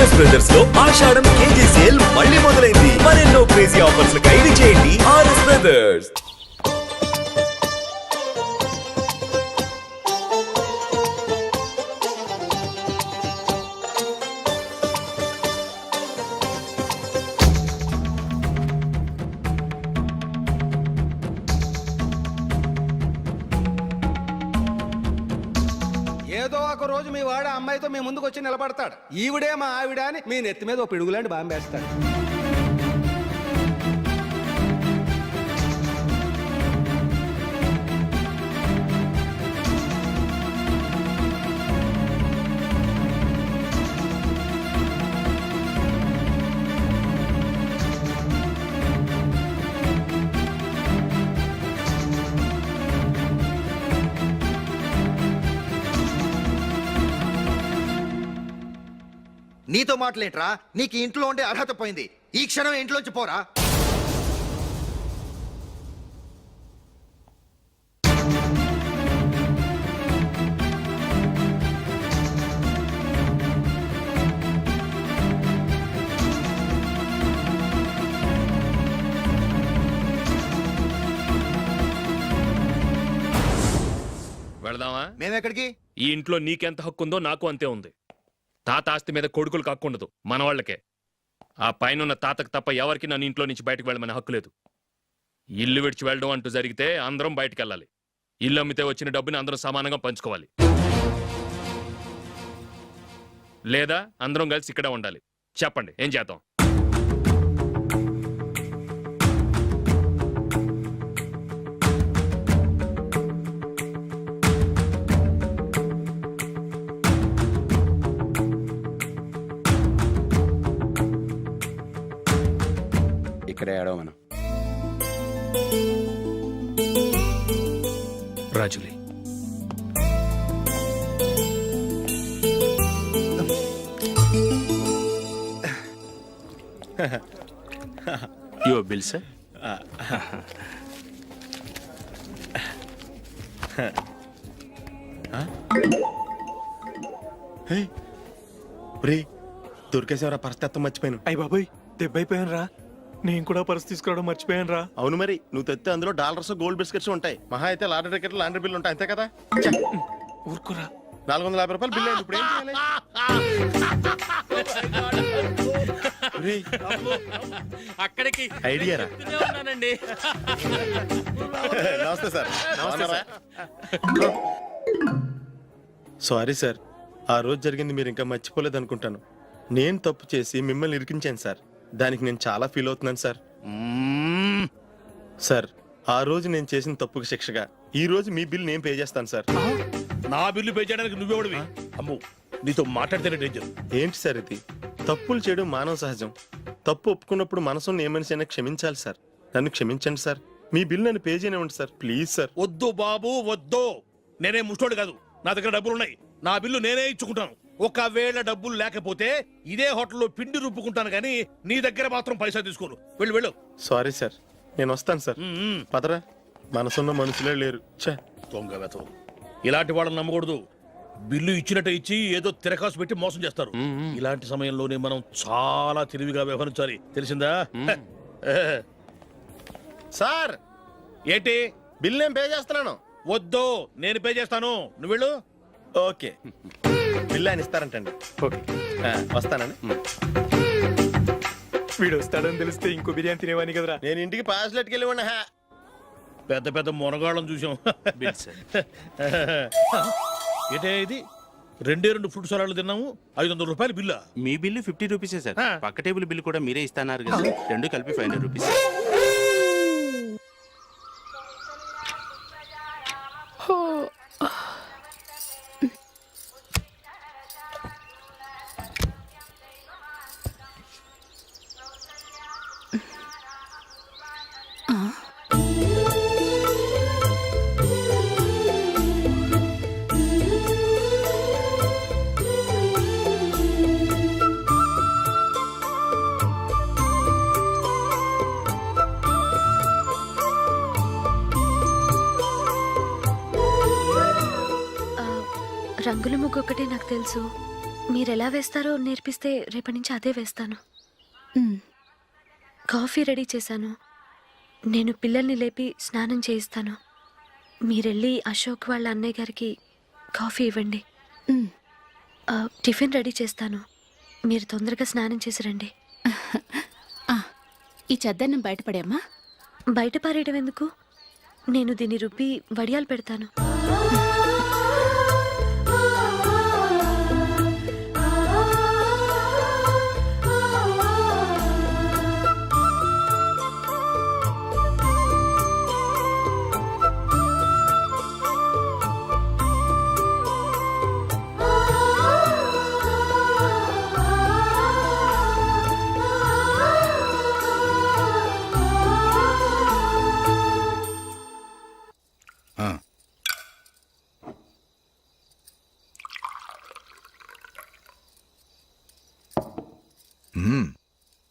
RS brothers లో ఆషాఢం KG sale మళ్ళీ మొదలైంది. మరెన్నో క్రేజీ ఆఫర్స్ ఖైదు చేయండి ఆర్ఎస్ బ్రదర్స్. ఏదో ఒక రోజు మీ వాడు అమ్మాయితో మీ ముందుకు వచ్చి నిలబడతాడు. ఈవిడే మా ఆవిడ అని మీ నెత్తి మీద ఓ పిడుగులాంటి బాంబేస్తాడు. నీతో మాటలేంట్రా? నీకు ఇంట్లో ఉండే అర్హత పోయింది. ఈ క్షణం ఇంట్లోంచి పోరా. వెళదామా? మేమెక్కడికి? ఈ ఇంట్లో నీకెంత హక్కు ఉందో నాకు అంతే ఉంది. తాత ఆస్తి మీద కొడుకులు కాకుండదు, మన వాళ్లకే. ఆ పైన తాతకు తప్ప ఎవరికి నన్ను ఇంట్లో నుంచి బయటకు వెళ్ళమనే హక్కు లేదు. ఇల్లు విడిచి వెళ్ళడం అంటూ జరిగితే అందరం బయటకు వెళ్ళాలి. ఇల్లు అమ్మితే వచ్చిన డబ్బుని అందరం సమానంగా పంచుకోవాలి. లేదా అందరం కలిసి ఇక్కడే ఉండాలి. చెప్పండి, ఏం చేద్దాం? ఇక్కడే ఆడవ మనం. రాజులీ, యువర్ బిల్ సార్. దొరికేసేవరా? పరిస్థితి మర్చిపోయాను. అయ్య బాబాయ్, దెబ్బైపోయాను రా. నేను కూడా పర్స్ తీసుకురావడం మర్చిపోయాను రా. అవును మరి, నువ్వు తెస్తే అందులో డాలర్స్ గోల్డ్ బిస్కెట్స్ ఉంటాయి. మహా అయితే లాటరీ టికెట్ లాండ్రీ బిల్లు ఉంటాయి, అంతే కదా? ఊరుకురా. 450 రూపాయలు బిల్లు అయింది. ఇప్పుడు ఏం చేయాలి? అక్కడికి ఐడియా రా. ఉన్నానండి. నమస్తే సార్. సారీ సార్, ఆ రోజు జరిగింది మీరు ఇంకా మర్చిపోలేదు అనుకుంటాను. నేను తప్పు చేసి మిమ్మల్ని ఇరికించాను సార్. దానికి నేను చాలా ఫీల్ అవుతున్నాను సార్. సార్, ఆ రోజు నేను చేసిన తప్పుకు శిక్షగా ఈ రోజు మీ బిల్ నేను పే చేస్తాను సార్. నా బిల్లు పే చేయడానికి నువ్వెవడివి? అమ్మో, నీతో మాట్లాడితేనే డేంజర్. ఏంటి సార్ ఇది? తప్పులు చేయడం మానవ సహజం. తప్పు ఒప్పుకున్నప్పుడు మనసుని ఏ మనిషి అయినా క్షమించాలి సార్. నన్ను క్షమించండి సార్. మీ బిల్ నన్ను పే చేయనివ్వండి సార్, ప్లీజ్ సార్. వద్దు బాబు, వద్దు. నేనే ముష్టోడు కాదు, నా దగ్గర డబ్బులు ఉన్నాయి. నా బిల్లు నేనే ఇచ్చుకుంటాను. ఒకవేళ డబ్బులు లేకపోతే ఇదే హోటల్లో పిండి రుబ్బుకుంటాను, కానీ నీ దగ్గర మాత్రం పైసా తీసుకోను. వెళ్ళు వెళ్ళు. సారీ సార్, నేను వస్తాను సార్. పదరా, మనసున్న మనుషులే లేరు. దొంగ వెతవు. ఇలాంటి వాళ్ళని నమ్మకూడదు. బిల్లు ఇచ్చినట్టు ఇచ్చి ఏదో తిరకాసు పెట్టి మోసం చేస్తారు. ఇలాంటి సమయంలోనే మనం చాలా తెలివిగా వ్యవహరించాలి, తెలిసిందా? సార్, ఏంటి? బిల్ నేను పే చేస్తున్నాను. వద్దు, నేను పే చేస్తాను, నువ్వు వెళ్ళు. ఓకే, బిల్ ఆయన ఇస్తారంటండి. ఓకే, వస్తానండి. వీడు వస్తాడని తెలిస్తే ఇంకో బిర్యానీ తినేవాని కదరా. నేను ఇంటికి పాస్లెట్కి వెళ్ళి ఉన్నా. పెద్ద పెద్ద మొనగాళ్ళం చూసాం. ఏంటే ఇది? 2 ఫ్రూట్ సలాడ్లు తిన్నాము, 500 రూపాయలు బిల్లా? మీ బిల్లు 50 రూపీసే సార్. పక్క టేబుల్ బిల్లు కూడా మీరే ఇస్తాన్నారు కదా, రెండు కలిపి 500 రూపీస్. రంగుల ముగ్గు ఒకటే నాకు తెలుసు, మీరు ఎలా వేస్తారో నేర్పిస్తే రేపటి నుంచి అదే వేస్తాను. కాఫీ రెడీ చేశాను. నేను పిల్లల్ని లేపి స్నానం చేయిస్తాను. మీరెళ్ళి అశోక్ వాళ్ళ అన్నయ్య గారికి కాఫీ ఇవ్వండి. టిఫిన్ రెడీ చేస్తాను. మీరు తొందరగా స్నానం చేసి రండి. ఈ చెద్దన్నం బయటపడేమ్మా. బయట పారేయడం ఎందుకు? నేను దీన్ని రుబ్బి వడియాలు పెడతాను.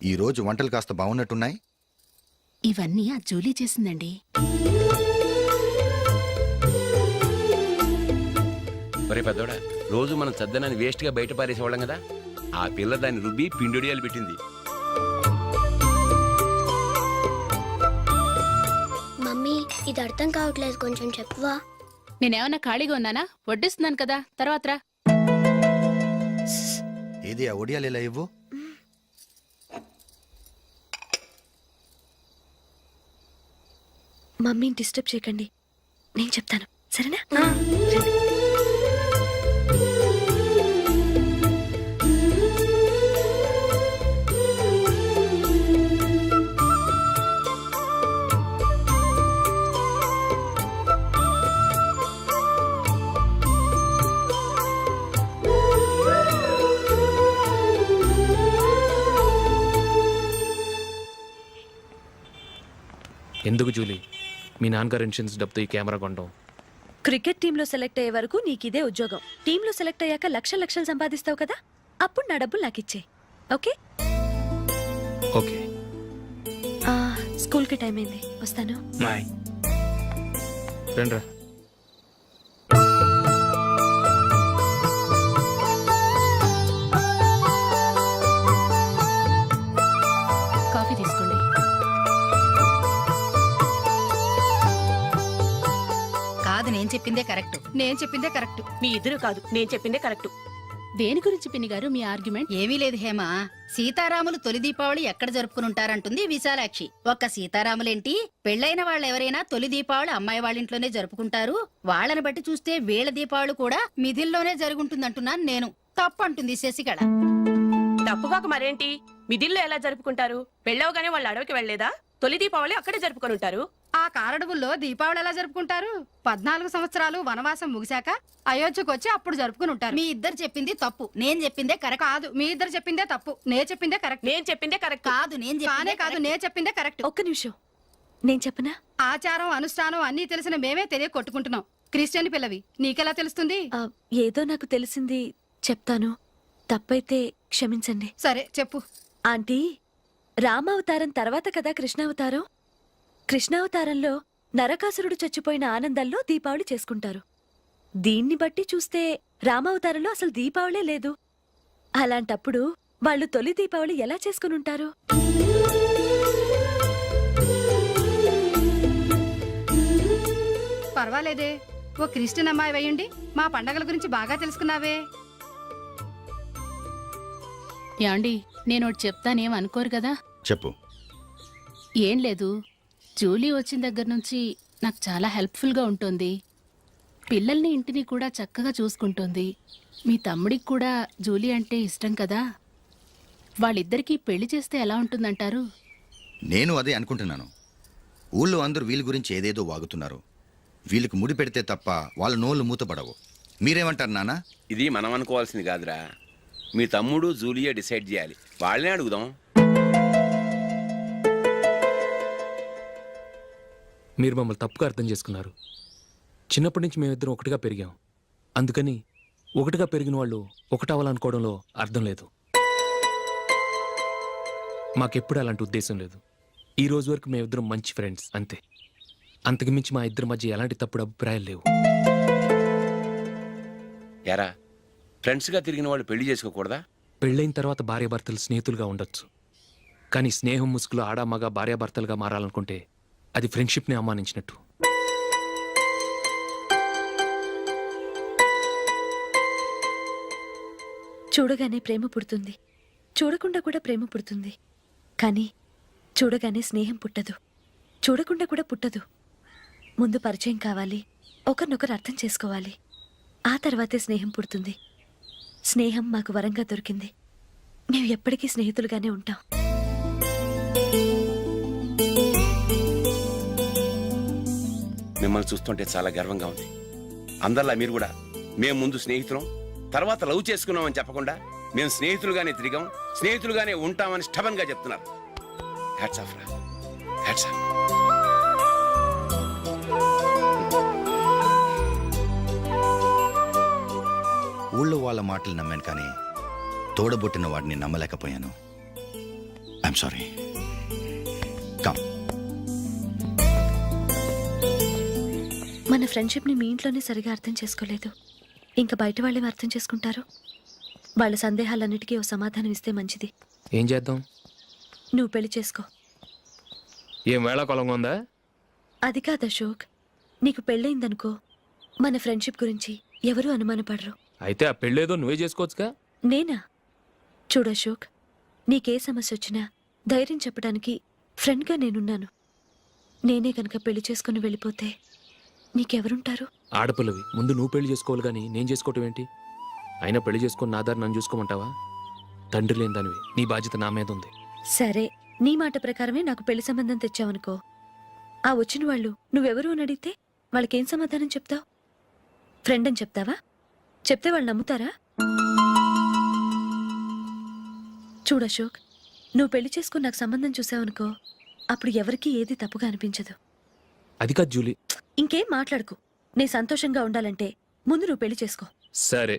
ఈ రోజు వంటలు కాస్త బాగున్నట్టున్నాయి. ఇవన్నీ ఆ జూలీ చేసిందండి. ఒరే పెద్దోడా, రోజు మనం చద్దనాన్ని వేస్ట్ గా బయట పారేసేవాళ్ళం కదా, ఆ పిల్ల దాన్ని రుబ్బి పిండొడియాలు పెట్టింది. మమ్మీ, ఇది అర్థం కావట్లేదు, కొంచెం చెప్పువా. నేనేమన్నా ఖాళీగా ఉన్నానా? వడ్డిస్తున్నాను కదా, తర్వాత రా. ఏది ఆ ఒడియాలు ఇలా ఇవ్వు. మమ్మీని డిస్టర్బ్ చేయకండి, నేను చెప్తాను, సరేనా? ఎందుకు జూలీ మీ నాన్నగారు ఇన్సూరెన్స్ డబ్బుతో ఈ కెమెరా కొనడం? క్రికెట్ టీంలో సెలెక్ట్ అయ్యే వరకు నీకు ఇదే ఉద్యోగం. టీంలో సెలెక్ట్ అయ్యాక లక్షలు సంపాదిస్తావు కదా, అప్పుడు నా డబ్బులు నాకు ఇచ్చే. ఓకే? ఓకే. స్కూల్కి టైం అయింది, వస్తాను. బాయ్. రండ్రా. కాఫీ తీసుకోండి. కాదు, నేను చెప్పిందే కరెక్ట్. నేను చెప్పిందే కరెక్ట్. మీ ఇద్దరు కాదు, నేను చెప్పిందే కరెక్ట్. దేని గురించి పిన్ని గారు మీ ఆర్గ్యుమెంట్? ఏమీ లేదు హేమ. సీతారాములు తొలి దీపావళి ఎక్కడ జరుపుకుని ఉంటారంటుంది విశాలాక్షి. ఒక్క సీతారాములేంటి, పెళ్ళైన వాళ్ళు ఎవరైనా తొలి దీపావళి అమ్మాయి వాళ్ళ ఇంట్లోనే జరుపుకుంటారు. వాళ్ళని బట్టి చూస్తే వీళ్ళ దీపావళి కూడా మిథిల్లోనే జరుగుంటుందంటున్నాను నేను. తప్పు అంటుంది శశికళ. తప్పుగాక మరేంటి, మిథిల్లో ఎలా జరుపుకుంటారు? పెళ్ళవగానే వాళ్ళు అడవికి వెళ్లేదా? తొలి దీపావళి అక్కడే జరుపుకొని ఉంటారు. ఆ కారడవుల్లో దీపావళి ఎలా జరుపుకుంటారు? 14 సంవత్సరాలు వనవాసం ముగిశాక అయోధ్యకు వచ్చి అప్పుడు జరుపుకుని ఉంటారు. మీ ఇద్దరు చెప్పింది తప్పు, నేను చెప్పిందే కరెక్ట్. కాదు, మీ ఇద్దరు చెప్పిందే తప్పు, నేను చెప్పిందే కరెక్ట్. నేను చెప్పిందే కరెక్ట్. కాదు, నేను చెప్పిందే కరెక్ట్. ఒక్క నిమిషం, నేను చెప్పనా? ఆచారం అనుష్ఠానం అన్నీ తెలిసిన మేమే తెలియ కొట్టుకుంటున్నాం. క్రిస్టియన్ పిల్లవి, నీకెలా తెలుస్తుంది? ఏదో నాకు తెలిసింది చెప్తాను, తప్పైతే క్షమించండి. సరే చెప్పు. ఆంటీ, రామావతారం తర్వాత కదా కృష్ణావతారం. కృష్ణావతారంలో నరకాసురుడు చచ్చిపోయిన ఆనందంలో దీపావళి చేసుకుంటారు. దీన్ని బట్టి చూస్తే రామావతారంలో అసలు దీపావళే లేదు. అలాంటప్పుడు వాళ్ళు తొలి దీపావళి ఎలా చేసుకుని ఉంటారు? పర్వాలేదే, ఓ క్రిస్టియన్ అమ్మాయి అయ్యుండి మా పండగల గురించి బాగా తెలుసుకున్నావే. యాండి, నేను ఒకటి చెప్తానేం అనుకోరు కదా? చెప్పు. ఏం లేదు, జూలీ వచ్చిన దగ్గర నుంచి నాకు చాలా హెల్ప్ఫుల్గా ఉంటుంది. పిల్లల్ని ఇంటిని కూడా చక్కగా చూసుకుంటుంది. మీ తమ్ముడికి కూడా జూలీ అంటే ఇష్టం కదా. వాళ్ళిద్దరికీ పెళ్లి చేస్తే ఎలా ఉంటుందంటారు? నేను అదే అనుకుంటున్నాను. ఊళ్ళో అందరూ వీళ్ళ గురించి ఏదేదో వాగుతున్నారు. వీళ్ళకి ముడి పెడితే తప్ప వాళ్ళ నోళ్ళు మూతపడవు. మీరేమంటారు నాన్న? ఇది మనం అనుకోవాల్సింది కాదురా, మీ తమ్ముడు జూలియా డిసైడ్ చేయాలి. వాళ్ళనే అడుగుదాం. మీరు మమ్మల్ని తప్పుగా అర్థం చేసుకున్నారు. చిన్నప్పటి నుంచి మేమిద్దరం ఒకటిగా పెరిగాం. అందుకని ఒకటిగా పెరిగిన వాళ్ళు ఒకటవ్వాలనుకోవడంలో అర్థం లేదు. మాకెప్పుడు అలాంటి ఉద్దేశం లేదు. ఈ రోజు వరకు మేమిద్దరం మంచి ఫ్రెండ్స్ అంతే. అంతకుమించి మా ఇద్దరి మధ్య ఎలాంటి తప్పుడు అభిప్రాయాలు లేవు. ఎరా, ఫ్రెండ్స్గా తిరిగిన వాళ్ళు పెళ్లి చేసుకోకూడదా? పెళ్ళైన తర్వాత భార్యాభర్తలు స్నేహితులుగా ఉండొచ్చు, కానీ స్నేహం ముసుగులో ఆడ మగ భార్యాభర్తలుగా మారాలనుకుంటే అది ఫ్రెండ్షిప్ని అవమానించినట్టు. చూడగానే ప్రేమ పుడుతుంది, చూడకుండా కూడా ప్రేమ పుడుతుంది. కానీ చూడగానే స్నేహం పుట్టదు, చూడకుండా కూడా పుట్టదు. ముందు పరిచయం కావాలి, ఒకరినొకరు అర్థం చేసుకోవాలి, ఆ తర్వాతే స్నేహం పుడుతుంది. స్నేహం మాకు వరంగా దొరికింది. మేము ఎప్పటికీ స్నేహితులుగానే ఉంటాం. మిమ్మల్ని చూస్తుంటే చాలా గర్వంగా ఉంది. అందరిలా మీరు కూడా మేము ముందు స్నేహితులం, తర్వాత లవ్ చేసుకున్నామని చెప్పకుండా మేము స్నేహితులుగానే తిరిగాం, స్నేహితులుగానే ఉంటామని స్టబన్ గా చెప్తున్నారు. హ్యాట్స్ ఆఫ్ రా, హ్యాట్స్ ఆఫ్. ఊళ్ళో వాళ్ళ మాటలు నమ్మాను, కానీ తోడబుట్టిన వాడిని నమ్మలేకపోయాను. I'm sorry. కమ్. మన ఫ్రెండ్షిప్ని మీ ఇంట్లోనే సరిగా అర్థం చేసుకోలేదు, ఇంకా బయట వాళ్ళేం అర్థం చేసుకుంటారు? వాళ్ళ సందేహాలన్నిటికీ ఓ సమాధానం ఇస్తే మంచిది. ఏం చేద్దాం? నువ్వు పెళ్లి చేసుకో. ఏం వేళాకొలంగా ఉందా? అది కాదు అశోక్, నీకు పెళ్ళయిందనుకో, మన ఫ్రెండ్షిప్ గురించి ఎవరూ అనుమానపడరు. అయితే ఆ పెళ్ళేదో నువ్వే చేసుకోవచ్చుగా. నేనా? చూడు అశోక్, నీకే సమస్య వచ్చినా ధైర్యం చెప్పడానికి ఫ్రెండ్గా నేనున్నాను. నేనే కనుక పెళ్లి చేసుకుని వెళ్ళిపోతే నీకెవరుంటారు? ఆడపిల్లవి, ముందు నువ్వు పెళ్లి చేసుకోవాలి కానీ నేను చేసుకోవటం ఏంటి? అయినా పెళ్లి చేసుకుని నా దారి నన్ను చూసుకోమంటావా? తండ్రి లేని దానివి, నీ బాధ్యత నా మీద ఉంది. సరే, నీ మాట ప్రకారమే నాకు పెళ్లి సంబంధం తెచ్చావనుకో, ఆ వచ్చిన వాళ్ళు నువ్వెవరు అని అడిగితే వాళ్ళకేం సమాధానం చెప్తావు? ఫ్రెండ్ అని చెప్తావా? చెప్తే వాళ్ళు నమ్ముతారా? చూడు అశోక్, నువ్వు పెళ్లి చేసుకుని నాకు సంబంధం చూసావనుకో, అప్పుడు ఎవరికీ ఏది తప్పుగా అనిపించదు. అది కాదు జూలీ. ఇంకేం మాట్లాడుకో. నీ సంతోషంగా ఉండాలంటే ముందు నువ్వు పెళ్లి చేసుకో. సరే,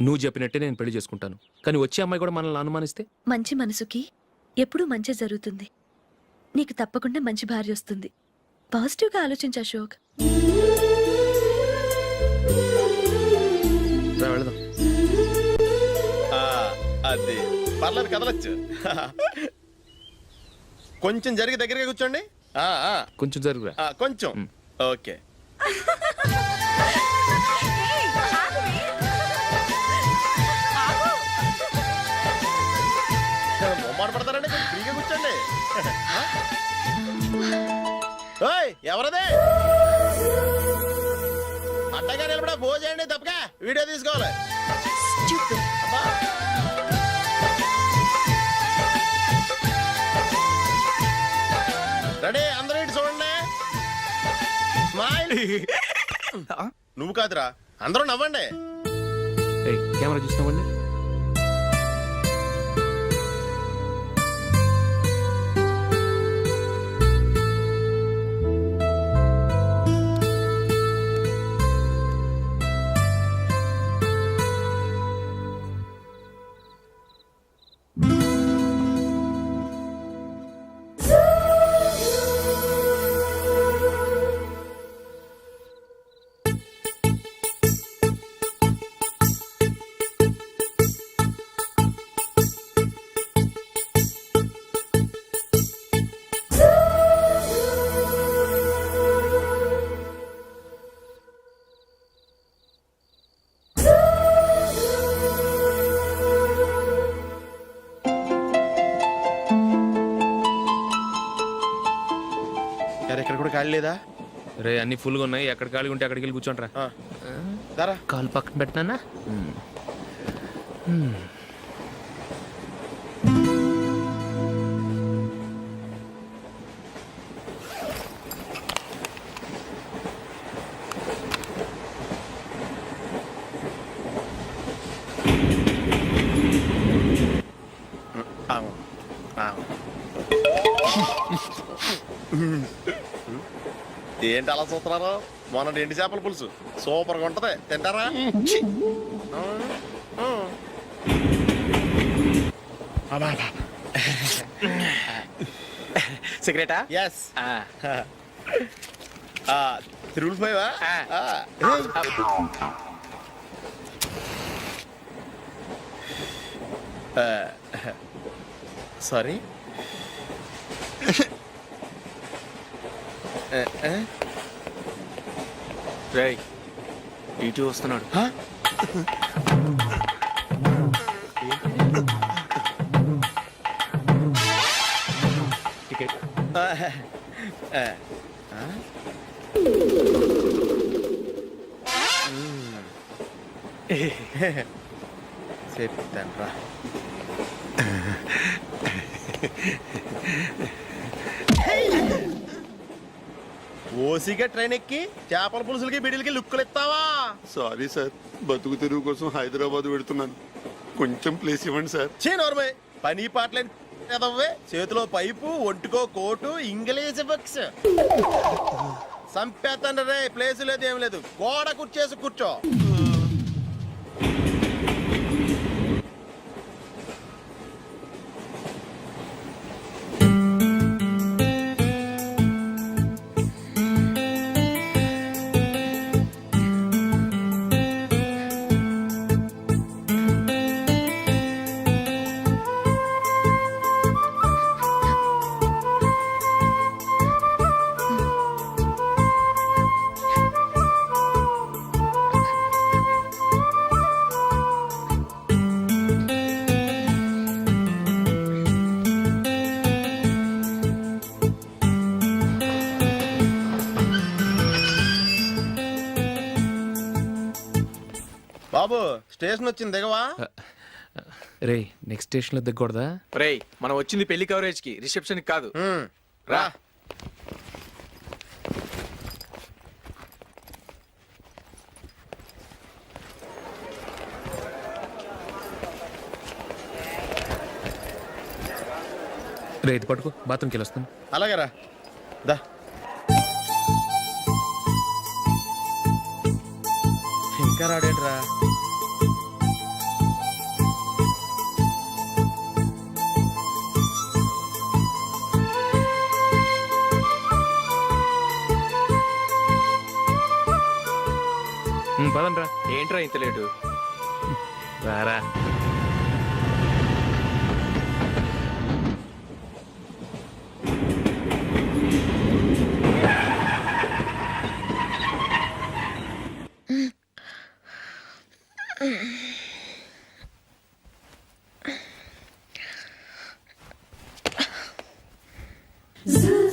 నువ్వు చెప్పినట్టే నేను పెళ్లి చేసుకుంటాను, కానీ వచ్చే అమ్మాయి కూడా మనల్ని అనుమానిస్తే? మంచి మనసుకి ఎప్పుడూ మంచి జరుగుతుంది. నీకు తప్పకుండా మంచి భార్య వస్తుంది. పాజిటివ్గా ఆలోచించు అశోక్. రా, వెళదాం. అది పర్లేదు, కదలొచ్చు. కొంచెం జరిగి దగ్గరగా కూర్చోండి. కొంచెం జరుగురా. కొంచెం. ఓకే. బొమ్మాట పడతారండి, కొంచెం ఫ్రీగా కూర్చోండి. ఓయ్, ఎవరదే? అట్టగా నిలబడా భోజనండి, తప్పగా వీడియో తీసుకోవాలి. అబ్బా. రెడీ, అందరూ ఇటు చూడండి. స్మైల్. నువ్వు కాదురా, అందరూ నవ్వండి. ఏయ్, కెమెరా చూసినావండి? ఇక్కడ కూడా ఖాళీ లేదా? రే, అన్ని ఫుల్గా ఉన్నాయి, ఎక్కడ ఖాళీ ఉంటే అక్కడికి వెళ్ళి కూర్చోండిరా. దారా, కాలు పక్కన పెట్టినా. ఏంటి అలా చూస్తున్నారు? మొన్న ఎండి చేపల పులుసు సూపర్గా ఉంటది, తింటారా? సిగరెటా? ఎస్. తిరుగులు పోయావా? సారీ. రేయ్ టీటీ వస్తున్నాడు. టికెట్. చెప్తాను రా. ఓసిగా ట్రైన్ ఎక్కి చేపల పులుసులకి బిడిలకి లుక్కులు ఇస్తావా? సారీ సార్, బతుకు తెరువు కోసం హైదరాబాద్ పెడుతున్నాను. కొంచెం ప్లేస్ ఇవ్వండి సార్. నోర్మే పని పాటలేని ఎదవ్వే. చేతిలో పైపు, ఒంటికో కోటు, ఇంగ్లీష్ బుక్స్. సంపేతండ్రి రే, ప్లేస్ లేదు ఏం లేదు. గోడ కుర్చేసి కూర్చో. బాబు స్టేషన్ వచ్చింది దిగవా? రే నెక్స్ట్ స్టేషన్ లో దిగకూడదా? రేయ్ మనం వచ్చింది పెళ్లి కవరేజ్ కి, రిసెప్షన్ కాదు. రా. రే ఇది పట్టుకో, బాత్రూమ్కి వెళ్ళొస్తాను. అలాగే రా. దా. ఇంకా రాడేట్రా? పదండ్రా. ఏంట్రా ఇంత లేటు? రారా. Zoo.